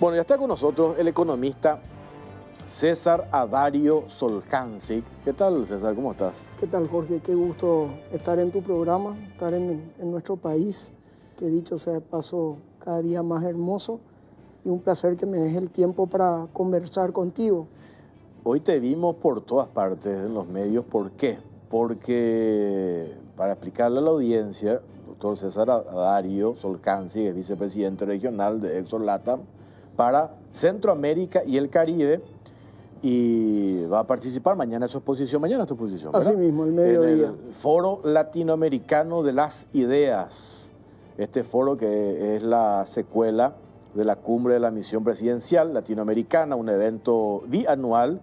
Bueno, ya está con nosotros el economista César Adario Soljansic. ¿Qué tal, César? ¿Cómo estás? ¿Qué tal, Jorge? Qué gusto estar en tu programa, estar en nuestro país, que dicho sea de paso, cada día más hermoso, y un placer que me des el tiempo para conversar contigo. Hoy te vimos por todas partes en los medios. ¿Por qué? Porque, para explicarle a la audiencia, el doctor César Adario Soljansic es vicepresidente regional de Exxon Latam para Centroamérica y el Caribe, y va a participar mañana en su exposición. Mañana es tu exposición, ¿verdad? Así mismo, el mediodía. En el Foro Latinoamericano de las Ideas. Este foro que es la secuela de la Cumbre de la Misión Presidencial Latinoamericana, un evento bianual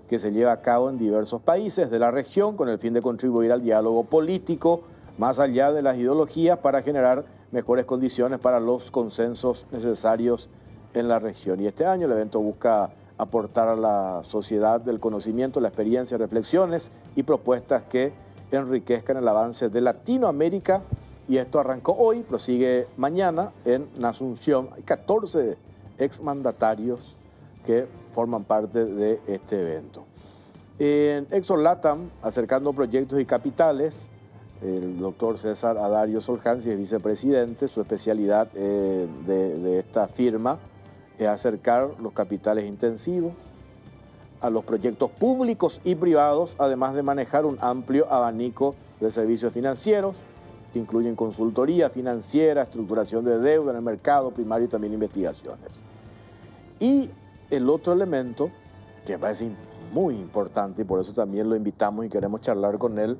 que se lleva a cabo en diversos países de la región con el fin de contribuir al diálogo político más allá de las ideologías para generar mejores condiciones para los consensos necesarios en la región. Y este año el evento busca aportar a la sociedad del conocimiento, la experiencia, reflexiones y propuestas que enriquezcan el avance de Latinoamérica. Y esto arrancó hoy, prosigue mañana en Asunción. Hay 14 exmandatarios que forman parte de este evento. En Exxon Latam, acercando proyectos y capitales, el doctor César Adario Soljansic es vicepresidente. Su especialidad de esta firma es acercar los capitales intensivos a los proyectos públicos y privados, además de manejar un amplio abanico de servicios financieros que incluyen consultoría financiera, estructuración de deuda en el mercado primario y también investigaciones. Y el otro elemento que me parece muy importante, y por eso también lo invitamos y queremos charlar con él,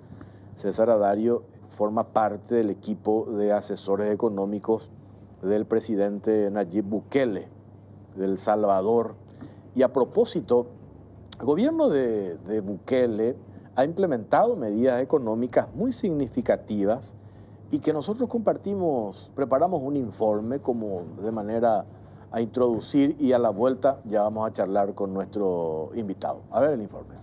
César Adario forma parte del equipo de asesores económicos del presidente Nayib Bukele, de El Salvador. Y a propósito, el gobierno de Bukele ha implementado medidas económicas muy significativas y que nosotros preparamos un informe como de manera a introducir, y a la vuelta ya vamos a charlar con nuestro invitado. A ver el informe.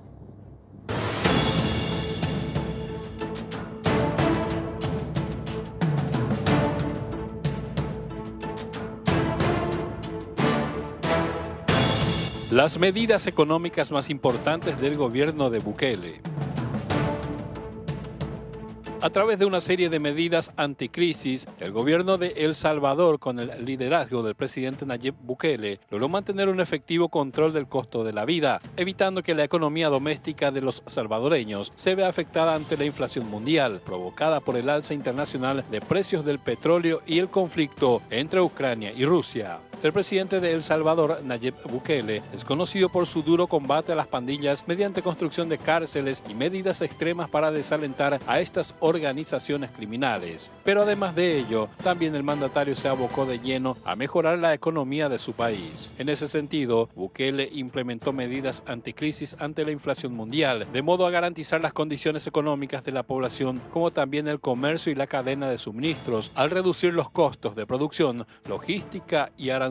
Las medidas económicas más importantes del gobierno de Bukele. A través de una serie de medidas anticrisis, el gobierno de El Salvador, con el liderazgo del presidente Nayib Bukele, logró mantener un efectivo control del costo de la vida, evitando que la economía doméstica de los salvadoreños se vea afectada ante la inflación mundial, provocada por el alza internacional de precios del petróleo y el conflicto entre Ucrania y Rusia. El presidente de El Salvador, Nayib Bukele, es conocido por su duro combate a las pandillas mediante construcción de cárceles y medidas extremas para desalentar a estas organizaciones criminales. Pero además de ello, también el mandatario se abocó de lleno a mejorar la economía de su país. En ese sentido, Bukele implementó medidas anticrisis ante la inflación mundial, de modo a garantizar las condiciones económicas de la población, como también el comercio y la cadena de suministros, al reducir los costos de producción, logística y aranceles.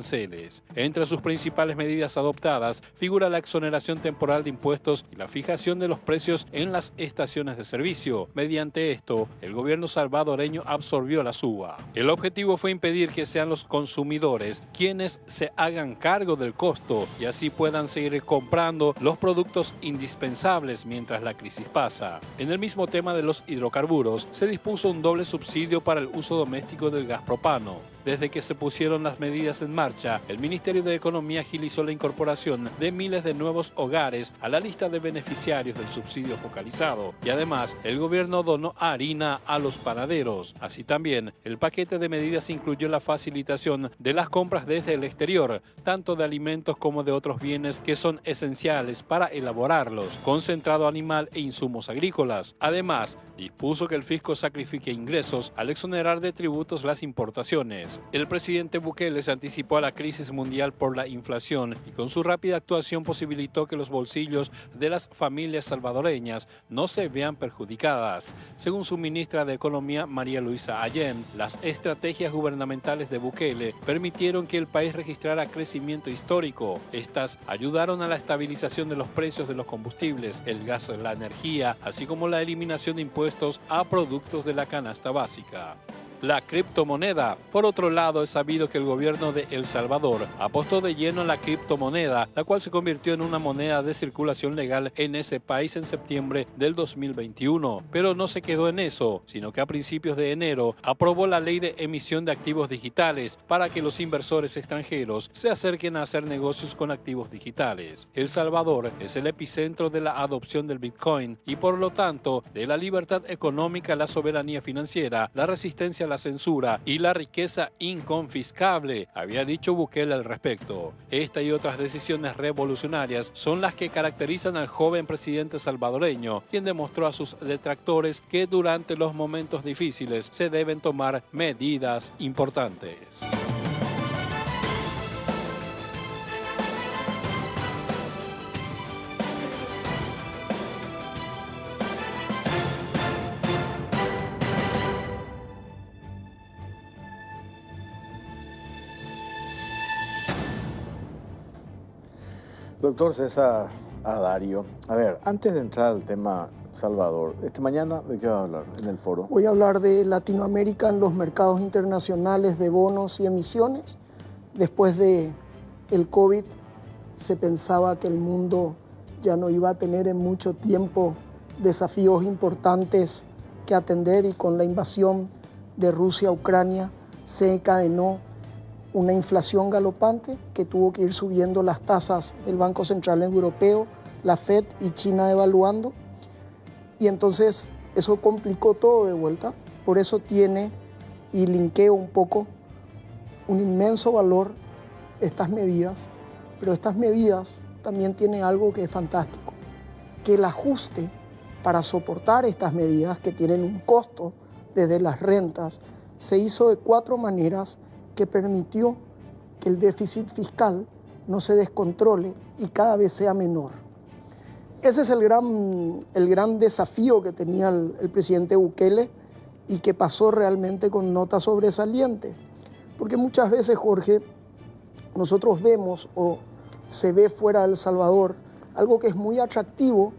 Entre sus principales medidas adoptadas figura la exoneración temporal de impuestos y la fijación de los precios en las estaciones de servicio. Mediante esto, el gobierno salvadoreño absorbió la suba. El objetivo fue impedir que sean los consumidores quienes se hagan cargo del costo y así puedan seguir comprando los productos indispensables mientras la crisis pasa. En el mismo tema de los hidrocarburos, se dispuso un doble subsidio para el uso doméstico del gas propano. Desde que se pusieron las medidas en marcha, el Ministerio de Economía agilizó la incorporación de miles de nuevos hogares a la lista de beneficiarios del subsidio focalizado. Y además, el gobierno donó harina a los panaderos. Así también, el paquete de medidas incluyó la facilitación de las compras desde el exterior, tanto de alimentos como de otros bienes que son esenciales para elaborarlos, concentrado animal e insumos agrícolas. Además, dispuso que el fisco sacrifique ingresos al exonerar de tributos las importaciones. El presidente Bukele se anticipó a la crisis mundial por la inflación y con su rápida actuación posibilitó que los bolsillos de las familias salvadoreñas no se vean perjudicadas. Según su ministra de Economía, María Luisa Allende, las estrategias gubernamentales de Bukele permitieron que el país registrara crecimiento histórico. Estas ayudaron a la estabilización de los precios de los combustibles, el gas, la energía, así como la eliminación de impuestos a productos de la canasta básica. la criptomoneda. Por otro lado, es sabido que el gobierno de El Salvador apostó de lleno en la criptomoneda, la cual se convirtió en una moneda de circulación legal en ese país en septiembre del 2021. Pero no se quedó en eso, sino que a principios de enero aprobó la ley de emisión de activos digitales para que los inversores extranjeros se acerquen a hacer negocios con activos digitales. El Salvador es el epicentro de la adopción del Bitcoin y por lo tanto de la libertad económica, la soberanía financiera, la resistencia a la censura y la riqueza inconfiscable, había dicho Bukele al respecto. Esta y otras decisiones revolucionarias son las que caracterizan al joven presidente salvadoreño, quien demostró a sus detractores que durante los momentos difíciles se deben tomar medidas importantes. Doctor César Adario, a ver, antes de entrar al tema Salvador, mañana ¿de qué va a hablar en el foro? Voy a hablar de Latinoamérica en los mercados internacionales de bonos y emisiones. Después de el COVID se pensaba que el mundo ya no iba a tener en mucho tiempo desafíos importantes que atender y con la invasión de Rusia a Ucrania se encadenó una inflación galopante que tuvo que ir subiendo las tasas del Banco Central Europeo, la FED y China devaluando. Y entonces eso complicó todo de vuelta. Por eso tiene, y linkeo un poco, un inmenso valor estas medidas. Pero estas medidas también tienen algo que es fantástico, que el ajuste para soportar estas medidas que tienen un costo desde las rentas se hizo de 4 maneras que permitió que el déficit fiscal no se descontrole y cada vez sea menor. Ese es el gran desafío que tenía el presidente Bukele y que pasó realmente con nota sobresaliente. Porque muchas veces, Jorge, nosotros vemos o se ve fuera de El Salvador algo que es muy atractivo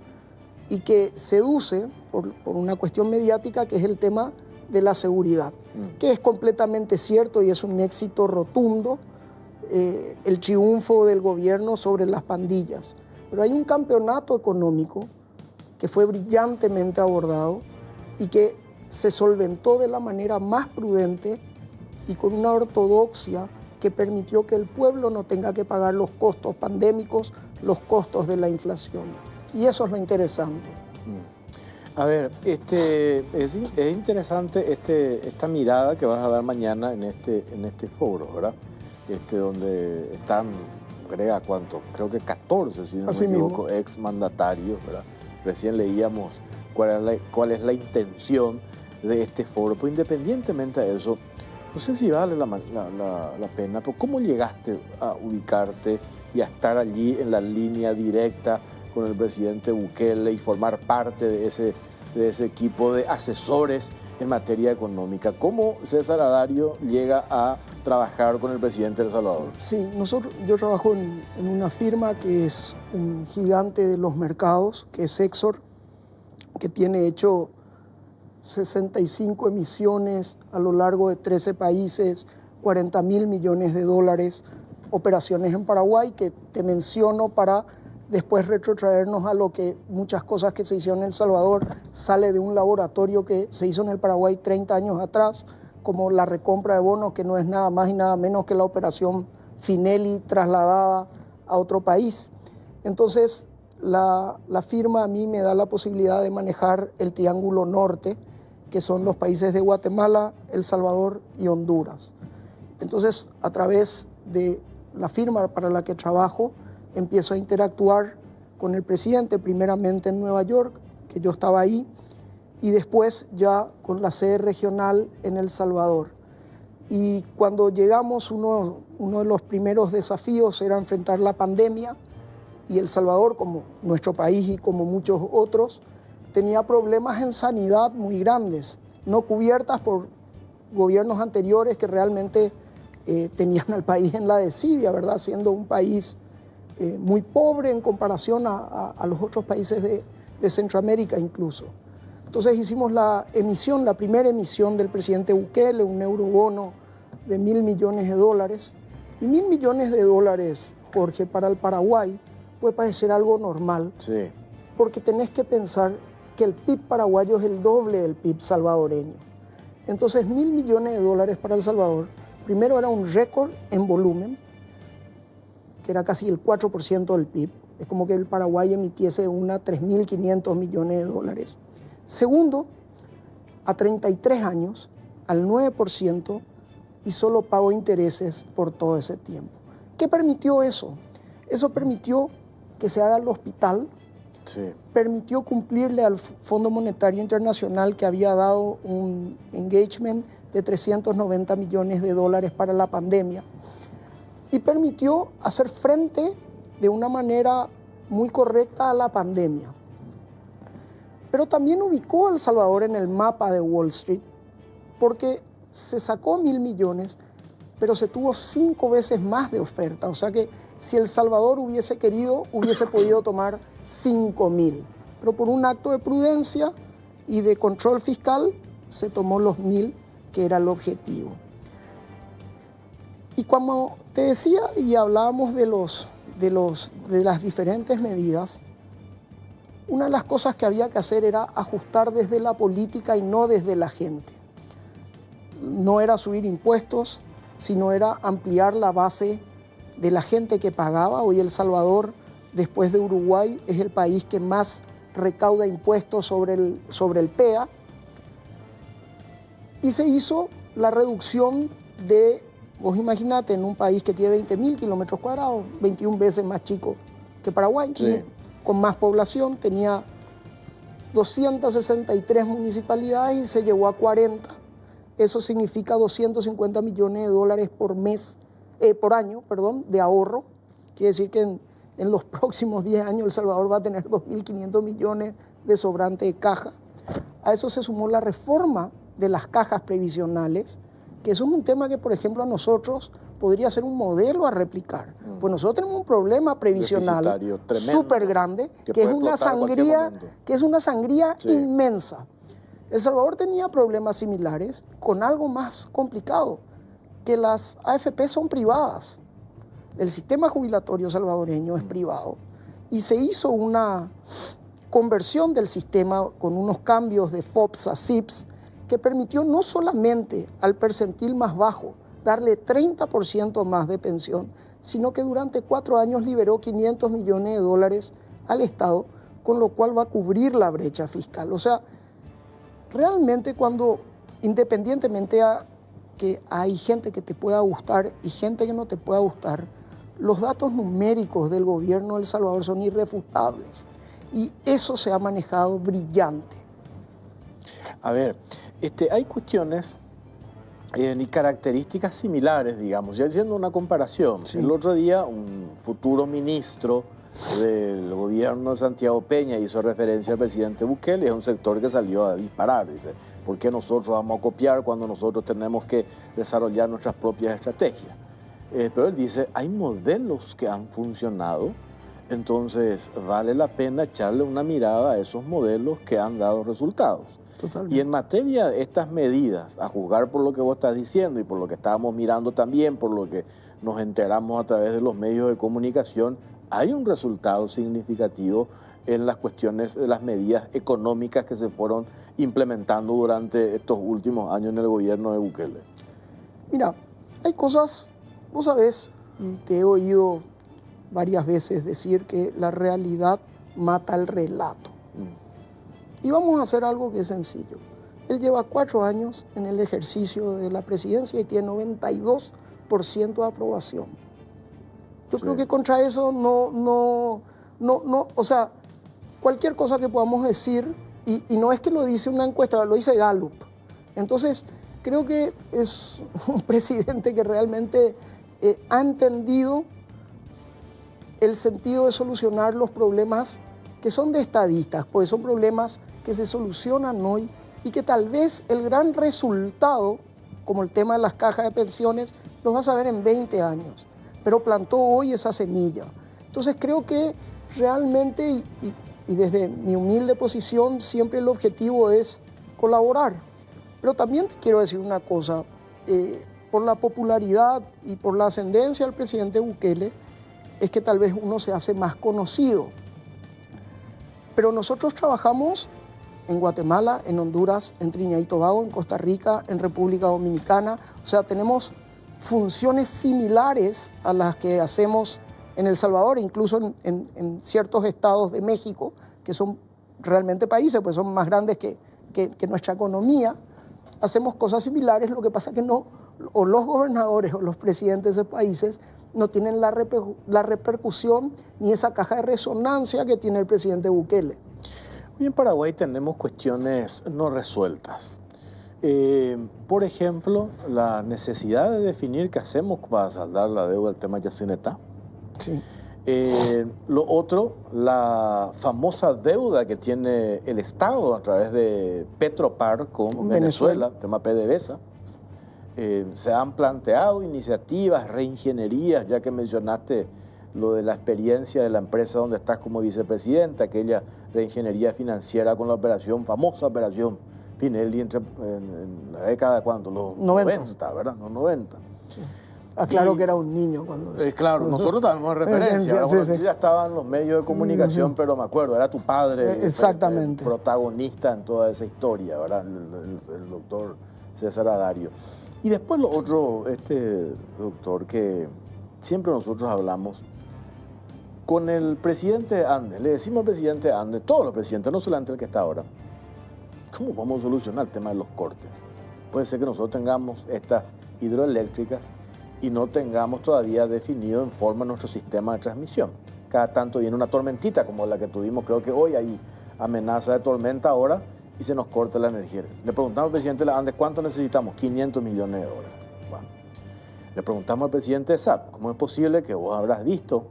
y que seduce por una cuestión mediática, que es el tema de la seguridad, que es completamente cierto y es un éxito rotundo, el triunfo del gobierno sobre las pandillas. Pero hay un campeonato económico que fue brillantemente abordado y que se solventó de la manera más prudente y con una ortodoxia que permitió que el pueblo no tenga que pagar los costos pandémicos, los costos de la inflación. Y eso es lo interesante. A ver, es interesante esta mirada que vas a dar mañana en este foro, ¿verdad? Donde están, agrega cuánto, creo que 14, si no me equivoco, exmandatarios, ¿verdad? Recién leíamos cuál es la intención de este foro. Pues independientemente de eso, no sé si vale la pena, pero ¿cómo llegaste a ubicarte y a estar allí en la línea directa con el presidente Bukele y formar parte de ese equipo de asesores en materia económica? ¿Cómo César Adario llega a trabajar con el presidente de El Salvador? Sí, yo trabajo en una firma que es un gigante de los mercados, que es Exor, que tiene hecho 65 emisiones a lo largo de 13 países, 40.000 millones de dólares, operaciones en Paraguay, que te menciono para después retrotraernos a lo que muchas cosas que se hicieron en El Salvador sale de un laboratorio que se hizo en el Paraguay 30 años atrás, como la recompra de bonos, que no es nada más y nada menos que la operación Finelli trasladada a otro país. Entonces, la firma a mí me da la posibilidad de manejar el Triángulo Norte, que son los países de Guatemala, El Salvador y Honduras. Entonces, a través de la firma para la que trabajo, empiezo a interactuar con el presidente, primeramente en Nueva York, que yo estaba ahí, y después ya con la sede regional en El Salvador. Y cuando llegamos, uno de los primeros desafíos era enfrentar la pandemia, y El Salvador, como nuestro país y como muchos otros, tenía problemas en sanidad muy grandes, no cubiertas por gobiernos anteriores que realmente tenían al país en la desidia, ¿verdad? Siendo un país muy pobre en comparación a los otros países de Centroamérica incluso. Entonces hicimos la primera emisión del presidente Bukele, un eurobono de $1.000 millones. Y $1.000 millones, Jorge, para el Paraguay puede parecer algo normal, Sí. porque tenés que pensar que el PIB paraguayo es el doble del PIB salvadoreño. Entonces, $1.000 millones para El Salvador, primero era un récord en volumen, que era casi el 4% del PIB. Es como que el Paraguay emitiese 3.500 millones de dólares. Segundo, a 33 años, al 9%, y solo pagó intereses por todo ese tiempo. ¿Qué permitió eso? Eso permitió que se haga el hospital, Sí. permitió cumplirle al Fondo Monetario Internacional, que había dado un engagement de $390 millones para la pandemia, y permitió hacer frente de una manera muy correcta a la pandemia. Pero también ubicó a El Salvador en el mapa de Wall Street, porque se sacó 1.000 millones, pero se tuvo 5 veces más de oferta. O sea que si El Salvador hubiese querido, hubiese podido tomar 5.000. Pero por un acto de prudencia y de control fiscal, se tomó los 1.000, que era el objetivo. Y como te decía, y hablábamos de las diferentes medidas, una de las cosas que había que hacer era ajustar desde la política y no desde la gente. No era subir impuestos, sino era ampliar la base de la gente que pagaba. Hoy El Salvador, después de Uruguay, es el país que más recauda impuestos sobre el PEA. Y se hizo la reducción de, vos imaginate, en un país que tiene 20.000 kilómetros cuadrados, 21 veces más chico que Paraguay, Sí. Con más población, tenía 263 municipalidades y se llevó a 40. Eso significa $250 millones por año, de ahorro. Quiere decir que en los próximos 10 años El Salvador va a tener 2.500 millones de sobrante de caja. A eso se sumó la reforma de las cajas previsionales, que eso es un tema que, por ejemplo, a nosotros podría ser un modelo a replicar. Pues nosotros tenemos un problema previsional súper grande, que es una sangría Sí. inmensa. El Salvador tenía problemas similares con algo más complicado, que las AFP son privadas. El sistema jubilatorio salvadoreño es privado y se hizo una conversión del sistema con unos cambios de FOPS a SIPS que permitió no solamente al percentil más bajo darle 30% más de pensión, sino que durante 4 años liberó $500 millones al Estado, con lo cual va a cubrir la brecha fiscal. O sea, realmente independientemente a que hay gente que te pueda gustar y gente que no te pueda gustar, los datos numéricos del gobierno de El Salvador son irrefutables y eso se ha manejado brillante. A ver, hay cuestiones y características similares, digamos, ya haciendo una comparación. Sí. El otro día un futuro ministro del gobierno de Santiago Peña hizo referencia al presidente Bukele, es un sector que salió a disparar, dice, ¿por qué nosotros vamos a copiar cuando nosotros tenemos que desarrollar nuestras propias estrategias? Pero él dice, hay modelos que han funcionado, entonces vale la pena echarle una mirada a esos modelos que han dado resultados. Totalmente. Y en materia de estas medidas, a juzgar por lo que vos estás diciendo y por lo que estábamos mirando también, por lo que nos enteramos a través de los medios de comunicación, hay un resultado significativo en las cuestiones de las medidas económicas que se fueron implementando durante estos últimos años en el gobierno de Bukele. Mira, hay cosas, vos sabés, y te he oído varias veces decir que la realidad mata el relato. Y vamos a hacer algo que es sencillo. Él lleva 4 años en el ejercicio de la presidencia y tiene 92% de aprobación. Yo creo que contra eso o sea, cualquier cosa que podamos decir, y no es que lo dice una encuesta, lo dice Gallup. Entonces, creo que es un presidente que realmente ha entendido el sentido de solucionar los problemas que son de estadistas, porque son problemas que se solucionan hoy y que tal vez el gran resultado, como el tema de las cajas de pensiones, los vas a ver en 20 años, pero plantó hoy esa semilla. Entonces creo que realmente, y Y desde mi humilde posición siempre el objetivo es colaborar. Pero también te quiero decir una cosa, por la popularidad y por la ascendencia del presidente Bukele, es que tal vez uno se hace más conocido. Pero nosotros trabajamos en Guatemala, en Honduras, en Trinidad y Tobago, en Costa Rica, en República Dominicana. O sea, tenemos funciones similares a las que hacemos en El Salvador, incluso en ciertos estados de México, que son realmente países, pues son más grandes que nuestra economía. Hacemos cosas similares, lo que pasa es que no, o los gobernadores o los presidentes de países no tienen la repercusión ni esa caja de resonancia que tiene el presidente Bukele. Hoy en Paraguay tenemos cuestiones no resueltas. Por ejemplo, la necesidad de definir qué hacemos para saldar la deuda del tema Yacyretá. Sí. Lo otro, la famosa deuda que tiene el Estado a través de Petropar con Venezuela, tema PDVSA. Se han planteado iniciativas, reingenierías, ya que mencionaste lo de la experiencia de la empresa donde estás como vicepresidenta, aquella reingeniería financiera con la famosa operación Pinelli en la década, ¿cuánto? Los 90, ¿verdad? Los 90. Sí. Aclaro que era un niño cuando... claro, nosotros tenemos referencia. Sí. Ya estaban los medios de comunicación, pero me acuerdo, era tu padre exactamente el protagonista en toda esa historia, ¿verdad? El doctor César Adario. Y después lo otro, doctor, que siempre nosotros hablamos con el presidente Andes, le decimos al presidente Andes, todos los presidentes, no solamente el que está ahora, ¿cómo vamos a solucionar el tema de los cortes? Puede ser que nosotros tengamos estas hidroeléctricas y no tengamos todavía definido en forma nuestro sistema de transmisión. Cada tanto viene una tormentita como la que tuvimos, creo que hoy hay amenaza de tormenta ahora, y se nos corta la energía. Le preguntamos al presidente de la ANDES, ¿cuánto necesitamos? 500 millones de dólares. Bueno. Le preguntamos al presidente de SAP, ¿cómo es posible que vos habrás visto,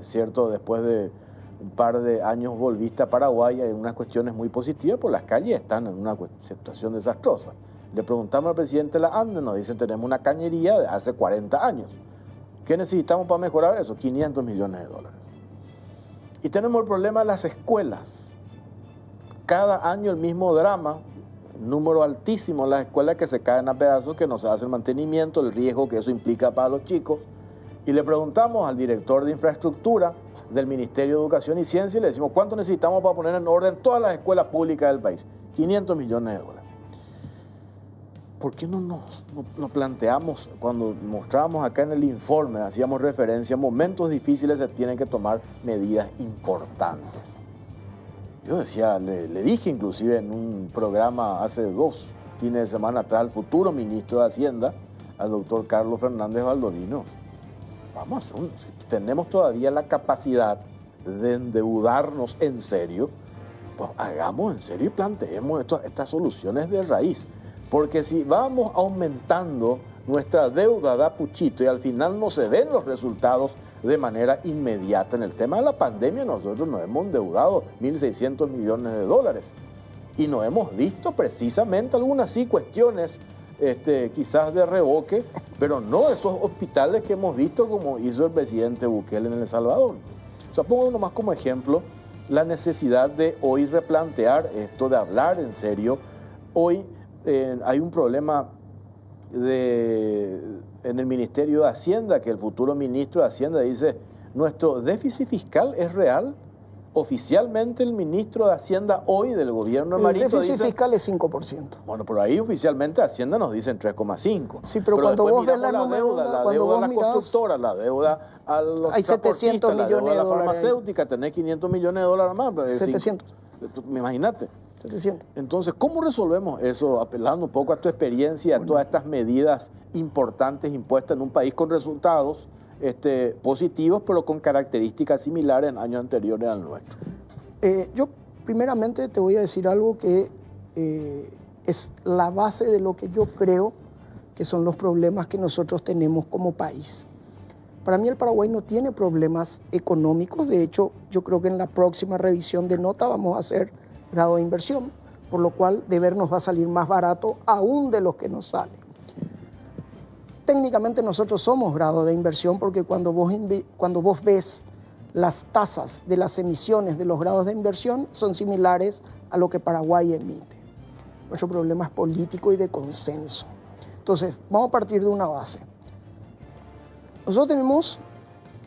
es cierto, después de un par de años volviste a Paraguay, hay unas cuestiones muy positivas, pues las calles están en una situación desastrosa? Le preguntamos al presidente de la ANDES, nos dicen, tenemos una cañería de hace 40 años. ¿Qué necesitamos para mejorar eso? 500 millones de dólares. Y tenemos el problema de las escuelas. Cada año el mismo drama, número altísimo en las escuelas que se caen a pedazos, que no se hace el mantenimiento, el riesgo que eso implica para los chicos. Y le preguntamos al director de infraestructura del Ministerio de Educación y Ciencia y le decimos, ¿cuánto necesitamos para poner en orden todas las escuelas públicas del país? 500 millones de dólares. ¿Por qué no nos planteamos, cuando mostrábamos acá en el informe, hacíamos referencia, momentos difíciles se tienen que tomar medidas importantes? Yo decía, le dije inclusive en un programa hace 2 fines de semana atrás al futuro ministro de Hacienda, al doctor Carlos Fernández Baldovino, vamos, si tenemos todavía la capacidad de endeudarnos en serio, pues hagamos en serio y planteemos estas soluciones de raíz. Porque si vamos aumentando nuestra deuda de a puchito y al final no se ven los resultados de manera inmediata en el tema de la pandemia, nosotros nos hemos endeudado 1.600 millones de dólares y no hemos visto precisamente algunas sí cuestiones quizás de revoque, pero no esos hospitales que hemos visto como hizo el presidente Bukele en El Salvador. O sea, pongo nomás como ejemplo la necesidad de hoy replantear esto, de hablar en serio. Hoy hay un problema en el Ministerio de Hacienda, que el futuro ministro de Hacienda dice, nuestro déficit fiscal es real. Oficialmente el ministro de Hacienda hoy del gobierno de Marito dice... El déficit fiscal es 5%. Bueno, pero ahí oficialmente Hacienda nos dice 3,5. Sí, pero cuando vos ves la deuda, la deuda a las constructoras, la deuda a los hay 700 millones de dólares. La farmacéutica, tenés 500 millones de dólares más. 700. Imagínate. 700. Entonces, ¿cómo resolvemos eso? Apelando un poco a tu experiencia, a todas estas medidas importantes impuestas en un país con resultados positivos, pero con características similares en años anteriores al nuestro. Yo primeramente te voy a decir algo que es la base de lo que yo creo que son los problemas que nosotros tenemos como país. Para mí el Paraguay no tiene problemas económicos, de hecho yo creo que en la próxima revisión de nota vamos a hacer grado de inversión, por lo cual deber nos va a salir más barato aún de lo que nos sale. Técnicamente nosotros somos grado de inversión porque cuando vos ves las tasas de las emisiones de los grados de inversión son similares a lo que Paraguay emite. Nuestro problema es político y de consenso. Entonces, vamos a partir de una base. Nosotros tenemos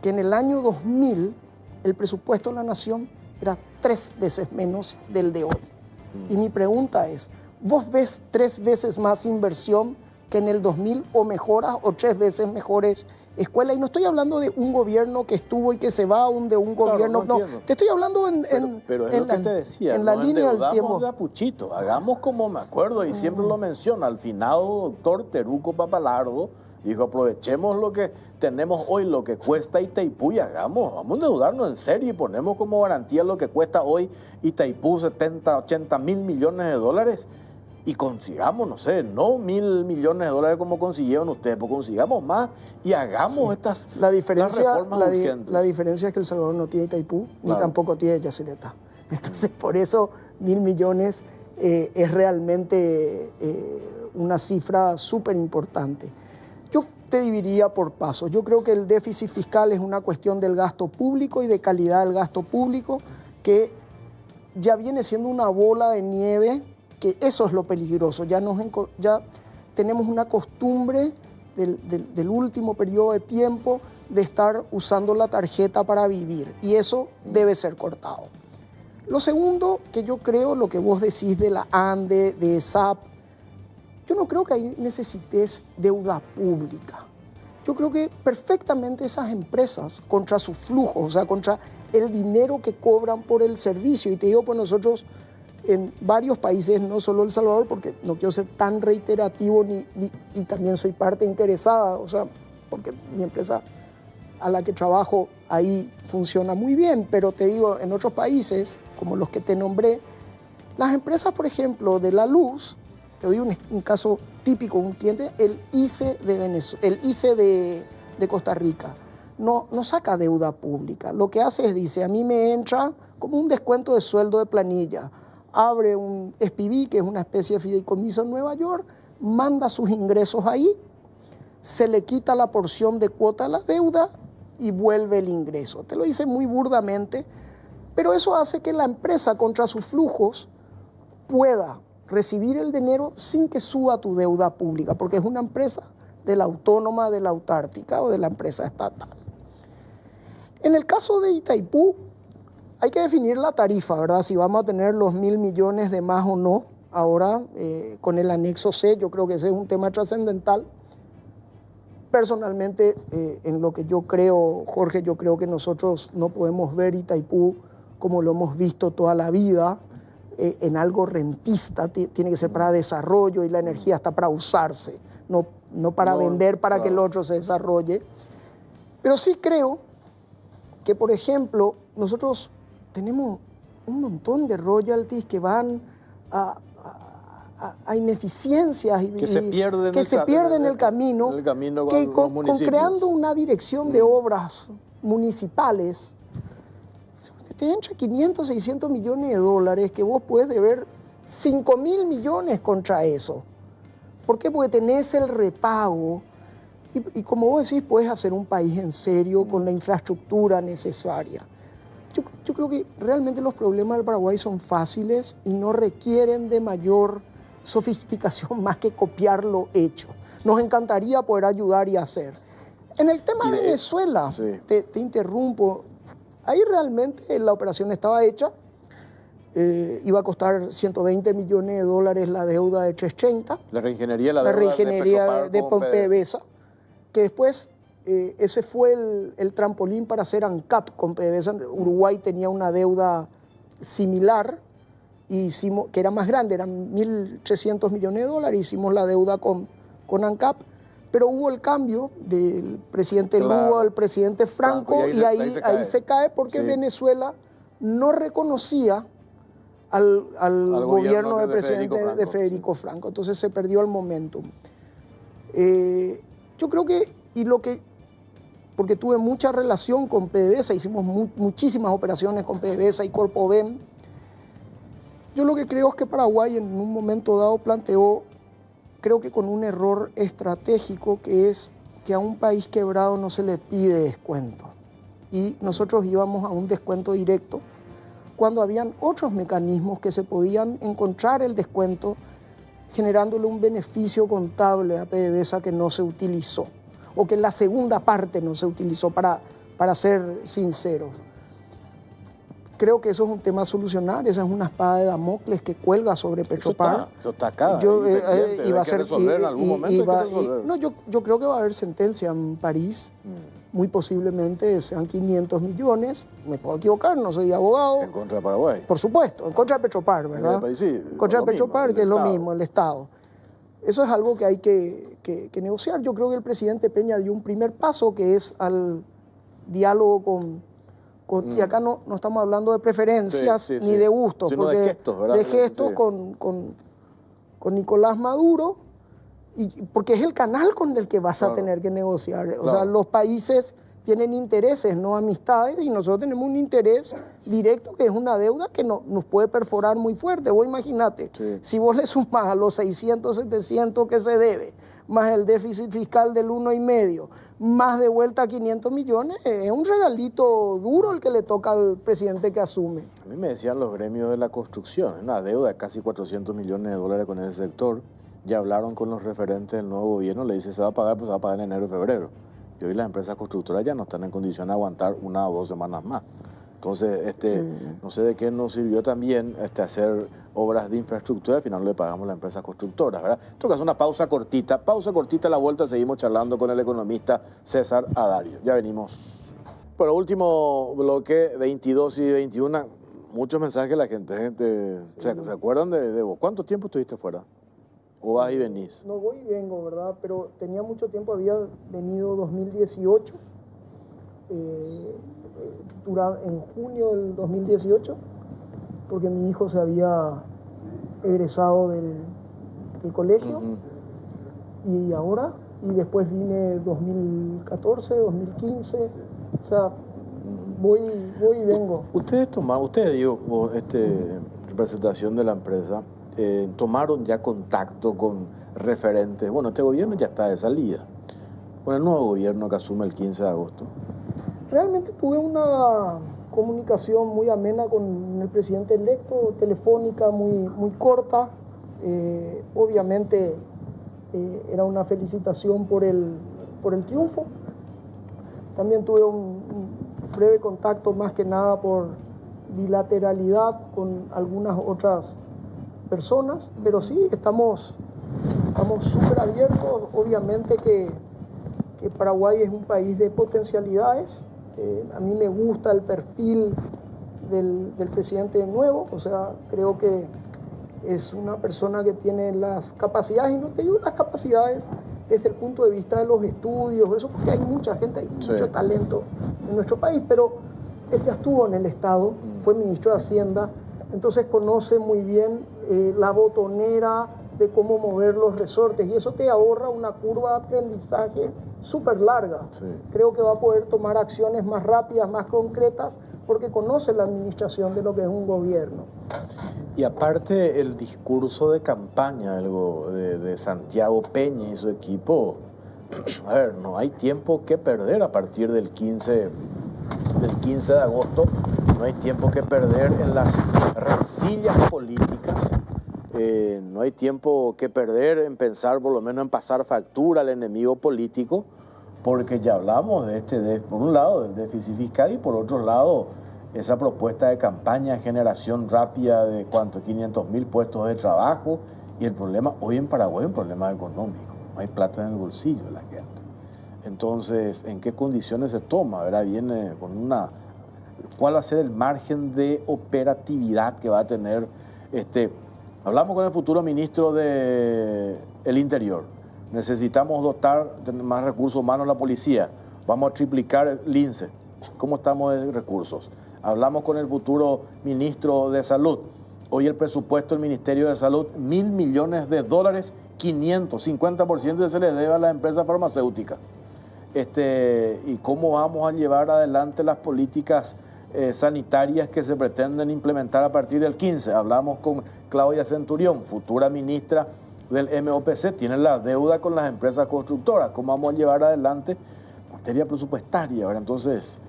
que en el año 2000 el presupuesto de la nación era 3 veces menos del de hoy. Y mi pregunta es, ¿vos ves 3 veces más inversión que en el 2000 o mejoras o 3 veces mejores escuelas? Y no estoy hablando de un gobierno que estuvo y que se va, de un gobierno... No, te estoy hablando pero es en lo que te decía, en la línea del tiempo. De a puchito, hagamos como me acuerdo y siempre lo menciona, al finado doctor Teruco Papalardo dijo, aprovechemos lo que tenemos hoy, lo que cuesta Itaipú y vamos a endeudarnos en serio y ponemos como garantía lo que cuesta hoy Itaipú, 70, 80 mil millones de dólares y consigamos, no sé, no 1.000 millones de dólares como consiguieron ustedes, pues consigamos más y hagamos estas reformas urgentes. La diferencia es que El Salvador no tiene Itaipú, ni tampoco tiene Yacyretá. Entonces, por eso 1.000 millones es realmente una cifra súper importante. Yo te dividiría por pasos. Yo creo que el déficit fiscal es una cuestión del gasto público y de calidad del gasto público, que ya viene siendo una bola de nieve, que eso es lo peligroso. Ya tenemos una costumbre del último periodo de tiempo de estar usando la tarjeta para vivir, y eso debe ser cortado. Lo segundo, que yo creo, lo que vos decís de la ANDE, de ESAP, yo no creo que ahí necesites deuda pública. Yo creo que perfectamente esas empresas, contra sus flujos, o sea, contra el dinero que cobran por el servicio, y te digo, pues nosotros en varios países, no solo El Salvador, porque no quiero ser tan reiterativo y también soy parte interesada, o sea, porque mi empresa a la que trabajo ahí funciona muy bien, pero te digo, en otros países, como los que te nombré, las empresas, por ejemplo, de la luz, te doy un caso típico, un cliente, el ICE de Costa Rica, no saca deuda pública. Lo que hace es, dice, a mí me entra como un descuento de sueldo de planilla, abre un SPV, que es una especie de fideicomiso en Nueva York, manda sus ingresos ahí, se le quita la porción de cuota a la deuda y vuelve el ingreso. Te lo dice muy burdamente, pero eso hace que la empresa, contra sus flujos, pueda recibir el dinero sin que suba tu deuda pública, porque es una empresa de la autónoma, de la autártica o de la empresa estatal. En el caso de Itaipú, hay que definir la tarifa, ¿verdad? Si vamos a tener los 1.000 millones de más o no. Ahora, con el anexo C, yo creo que ese es un tema trascendental. Personalmente, en lo que yo creo, Jorge, yo creo que nosotros no podemos ver Itaipú como lo hemos visto toda la vida, en algo rentista. Tiene que ser para desarrollo, y la energía está para usarse, no para vender, para que el otro se desarrolle. Pero sí creo que, por ejemplo, nosotros tenemos un montón de royalties que van a ineficiencias y que se pierden en el camino, que con creando una dirección de obras municipales, te entra 500, 600 millones de dólares que vos puedes deber 5.000 millones contra eso. ¿Por qué? Porque tenés el repago y como vos decís, puedes hacer un país en serio con la infraestructura necesaria. Yo creo que realmente los problemas del Paraguay son fáciles y no requieren de mayor sofisticación más que copiar lo hecho. Nos encantaría poder ayudar y hacer. En el tema de Venezuela, sí. te interrumpo, ahí realmente la operación estaba hecha, iba a costar 120 millones de dólares la deuda de 330. La reingeniería de PDVSA, que después ese fue el trampolín para hacer ANCAP con PDVSA. Uruguay tenía una deuda similar, que era más grande, eran 1.300 millones de dólares, hicimos la deuda con ANCAP, pero hubo el cambio del presidente Lugo al presidente Franco, y ahí se cae porque Venezuela no reconocía al gobierno del presidente de Federico Franco. Entonces se perdió el momentum. Yo creo que, porque tuve mucha relación con PDVSA, hicimos muchísimas operaciones con PDVSA y Corpovem. Yo lo que creo es que Paraguay en un momento dado planteó, creo que con un error estratégico, que es que a un país quebrado no se le pide descuento. y nosotros íbamos a un descuento directo cuando habían otros mecanismos que se podían encontrar el descuento generándole un beneficio contable a PDVSA que no se utilizó, o que la segunda parte no se utilizó, para ser sinceros. Creo que eso es un tema a solucionar, esa es una espada de Damocles que cuelga sobre Petropar. Eso está acá. Iba a ser resolver en algún momento. No, yo creo que va a haber sentencia en París. Muy posiblemente sean 500 millones, me puedo equivocar, no soy abogado. En contra de Paraguay. Por supuesto, en contra de Petropar, ¿verdad? Sí, en contra de Petropar, mismo, que es lo mismo, el Estado. Eso es algo que hay que negociar. Yo creo que el presidente Peña dio un primer paso, que es al diálogo y acá no estamos hablando de preferencias ni de gustos, sino porque de gestos, ¿verdad? De gestos con Nicolás Maduro, y porque es el canal con el que vas a tener que negociar. O sea, los países tienen intereses, no amistades, y nosotros tenemos un interés directo, que es una deuda que nos puede perforar muy fuerte. Vos imagínate, si vos le sumás a los 600, 700 que se debe, más el déficit fiscal del 1,5, más de vuelta a 500 millones, es un regalito duro el que le toca al presidente que asume. A mí me decían los gremios de la construcción, una deuda de casi 400 millones de dólares con ese sector. Ya hablaron con los referentes del nuevo gobierno, le dice se va a pagar, pues se va a pagar en enero y febrero. Y hoy las empresas constructoras ya no están en condición de aguantar 1 o 2 semanas más. Entonces, no sé de qué nos sirvió también hacer obras de infraestructura, al final le pagamos a las empresas constructoras, ¿verdad? Esto que hace una pausa cortita, a la vuelta seguimos charlando con el economista César Adario. Ya venimos. Bueno, último bloque, 22 y 21, muchos mensajes de la gente. ¿Se acuerdan de vos? ¿Cuánto tiempo estuviste fuera? ¿O vas y venís? No voy y vengo, ¿verdad? Pero tenía mucho tiempo, había venido 2018, en junio del 2018, porque mi hijo se había egresado del colegio, y ahora, y después vine 2014, 2015, o sea, voy y vengo. Ustedes representación de la empresa, tomaron ya contacto con referentes. Bueno, este gobierno ya está de salida. Con el nuevo gobierno que asume el 15 de agosto. Realmente tuve una comunicación muy amena con el presidente electo, telefónica, muy corta. Obviamente era una felicitación por el triunfo. También tuve un breve contacto, más que nada por bilateralidad, con algunas otras personas, pero sí, estamos súper abiertos. Obviamente que Paraguay es un país de potencialidades. A mí me gusta el perfil del presidente nuevo, o sea, creo que es una persona que tiene las capacidades, y no te digo las capacidades desde el punto de vista de los estudios, eso, porque hay mucha gente, hay mucho talento en nuestro país, pero él ya estuvo en el Estado, fue ministro de Hacienda, entonces conoce muy bien la botonera de cómo mover los resortes, y eso te ahorra una curva de aprendizaje súper larga. Creo que va a poder tomar acciones más rápidas, más concretas, porque conoce la administración de lo que es un gobierno. Y aparte el discurso de campaña de Santiago Peña y su equipo, a ver, no hay tiempo que perder a partir del 15 de agosto, no hay tiempo que perder en las rencillas políticas, no hay tiempo que perder en pensar por lo menos en pasar factura al enemigo político, porque ya hablamos por un lado del déficit fiscal y por otro lado esa propuesta de campaña, generación rápida de 500.000 puestos de trabajo, y el problema hoy en Paraguay es un problema económico, no hay plata en el bolsillo de la gente. Entonces, ¿en qué condiciones se toma? ¿Verdad? Viene con ¿cuál va a ser el margen de operatividad que va a tener? Hablamos con el futuro ministro del Interior. Necesitamos dotar de más recursos humanos a la policía. Vamos a triplicar el INSE. ¿Cómo estamos de recursos? Hablamos con el futuro ministro de Salud. Hoy el presupuesto del Ministerio de Salud, $1.000 millones, 50% se le debe a las empresas farmacéuticas. ¿Y cómo vamos a llevar adelante las políticas sanitarias que se pretenden implementar a partir del 15? Hablamos con Claudia Centurión, futura ministra del MOPC, tiene la deuda con las empresas constructoras. ¿Cómo vamos a llevar adelante materia presupuestaria? ¿Verdad? Entonces,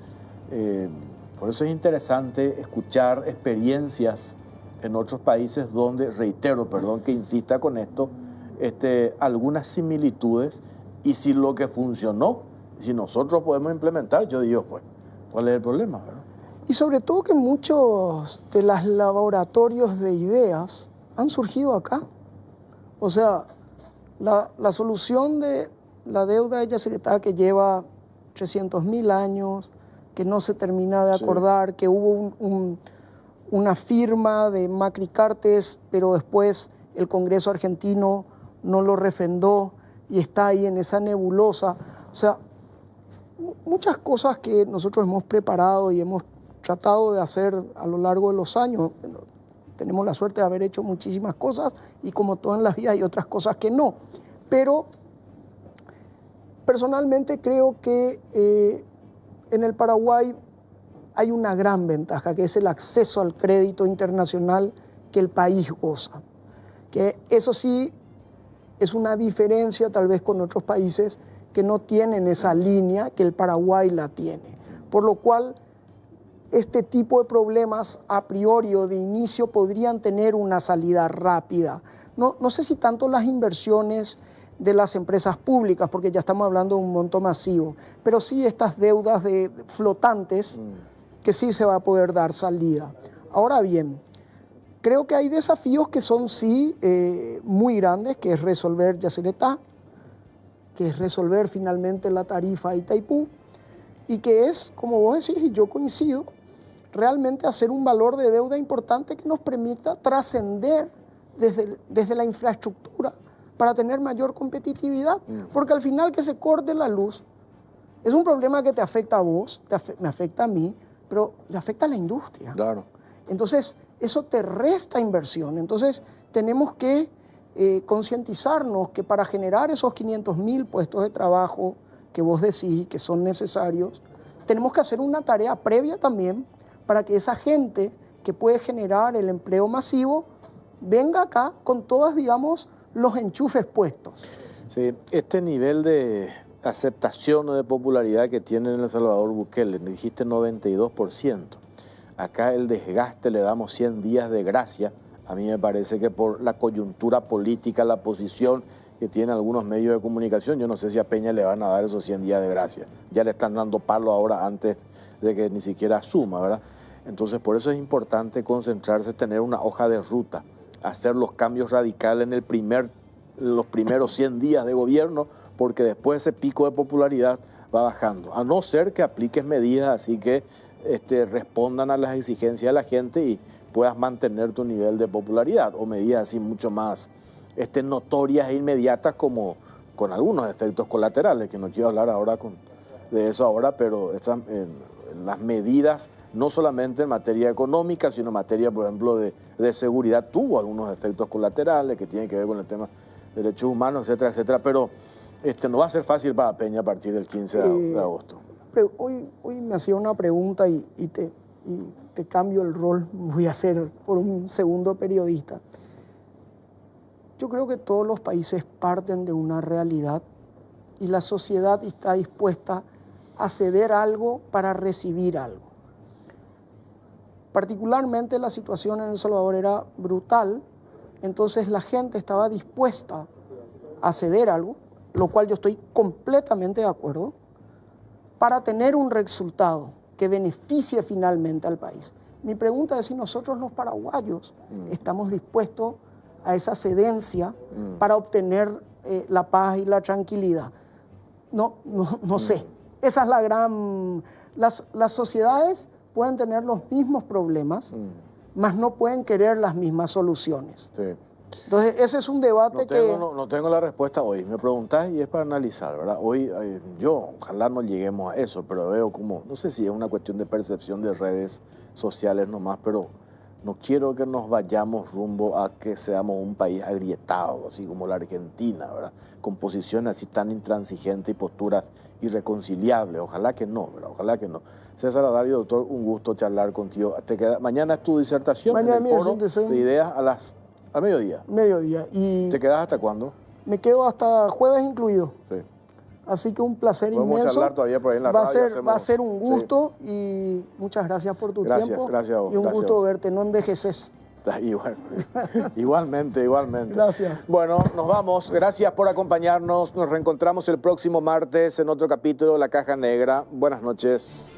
Por eso es interesante escuchar experiencias en otros países donde, reitero, perdón que insista con esto, algunas similitudes, y si lo que funcionó, si nosotros podemos implementar, yo digo, pues, ¿cuál es el problema? ¿Verdad? Y sobre todo que muchos de los laboratorios de ideas han surgido acá. O sea, la solución de la deuda de Yacyretá, que lleva 300.000 años, que no se termina de acordar, sí, que hubo una firma de Macri Cartes, pero después el Congreso argentino no lo refrendó y está ahí en esa nebulosa. O sea, muchas cosas que nosotros hemos preparado y hemos tratado de hacer a lo largo de los años. Tenemos la suerte de haber hecho muchísimas cosas y como todo en la vida hay otras cosas que no. Pero personalmente creo que en el Paraguay hay una gran ventaja, que es el acceso al crédito internacional que el país goza. Que eso sí es una diferencia tal vez con otros países que no tienen esa línea que el Paraguay la tiene. Por lo cual, este tipo de problemas a priori o de inicio podrían tener una salida rápida. No sé si tanto las inversiones de las empresas públicas, porque ya estamos hablando de un monto masivo, pero sí estas deudas flotantes que sí se va a poder dar salida. Ahora bien, creo que hay desafíos que son sí muy grandes, que es resolver Yacyretá, que es resolver finalmente la tarifa de Itaipú, y que es, como vos decís, y yo coincido, realmente hacer un valor de deuda importante que nos permita trascender desde la infraestructura para tener mayor competitividad. Porque al final que se corte la luz es un problema que te afecta a vos, me afecta a mí, pero le afecta a la industria. Claro. Entonces, eso te resta inversión. Entonces, tenemos que concientizarnos que para generar esos 500.000 puestos de trabajo que vos decís que son necesarios, tenemos que hacer una tarea previa también para que esa gente que puede generar el empleo masivo venga acá con todas, digamos, los enchufes puestos. Sí, este nivel de aceptación o de popularidad que tiene en El Salvador Bukele, dijiste 92%. Acá el desgaste le damos 100 días de gracia. A mí me parece que por la coyuntura política, la posición que tienen algunos medios de comunicación, yo no sé si a Peña le van a dar esos 100 días de gracia. Ya le están dando palo ahora antes de que ni siquiera asuma, ¿verdad? Entonces, por eso es importante concentrarse, tener una hoja de ruta, hacer los cambios radicales en los primeros 100 días de gobierno, porque después ese pico de popularidad va bajando. A no ser que apliques medidas así que respondan a las exigencias de la gente y puedas mantener tu nivel de popularidad, o medidas así mucho más notorias e inmediatas, como con algunos efectos colaterales, que no quiero hablar ahora de eso ahora, pero las medidas, no solamente en materia económica, sino en materia, por ejemplo, de seguridad, tuvo algunos efectos colaterales que tienen que ver con el tema de derechos humanos, etcétera, etcétera, pero no va a ser fácil para Peña a partir del 15 de agosto. Hoy me hacía una pregunta y te cambio el rol, voy a ser por un segundo periodista. Yo creo que todos los países parten de una realidad y la sociedad está dispuesta a ceder algo para recibir algo. Particularmente la situación en El Salvador era brutal, entonces la gente estaba dispuesta a ceder algo, lo cual yo estoy completamente de acuerdo, para tener un resultado que beneficie finalmente al país. Mi pregunta es si nosotros los paraguayos estamos dispuestos a esa cedencia para obtener la paz y la tranquilidad. No sé. Esa es la gran... Las sociedades pueden tener los mismos problemas, mas no pueden querer las mismas soluciones. Sí. Entonces, ese es un debate no tengo la respuesta hoy. Me preguntás y es para analizar, ¿verdad? Hoy yo, ojalá no lleguemos a eso, pero veo como, no sé si es una cuestión de percepción de redes sociales nomás, pero no quiero que nos vayamos rumbo a que seamos un país agrietado, así como la Argentina, ¿verdad? Con posiciones así tan intransigentes y posturas irreconciliables. Ojalá que no, ¿verdad? Ojalá que no. César Adario, doctor, un gusto charlar contigo. Mañana es tu disertación en el foro de ideas a mediodía. Mediodía. ¿Te quedas hasta cuándo? Me quedo hasta jueves incluido. Sí. Así que un placer Podemos inmenso. charlar todavía por ahí en la va, radio, va a ser un gusto y muchas gracias por tu tiempo. Gracias a vos. Y un gusto verte, no envejeces. Igualmente. Gracias. Bueno, nos vamos. Gracias por acompañarnos. Nos reencontramos el próximo martes en otro capítulo de La Caja Negra. Buenas noches.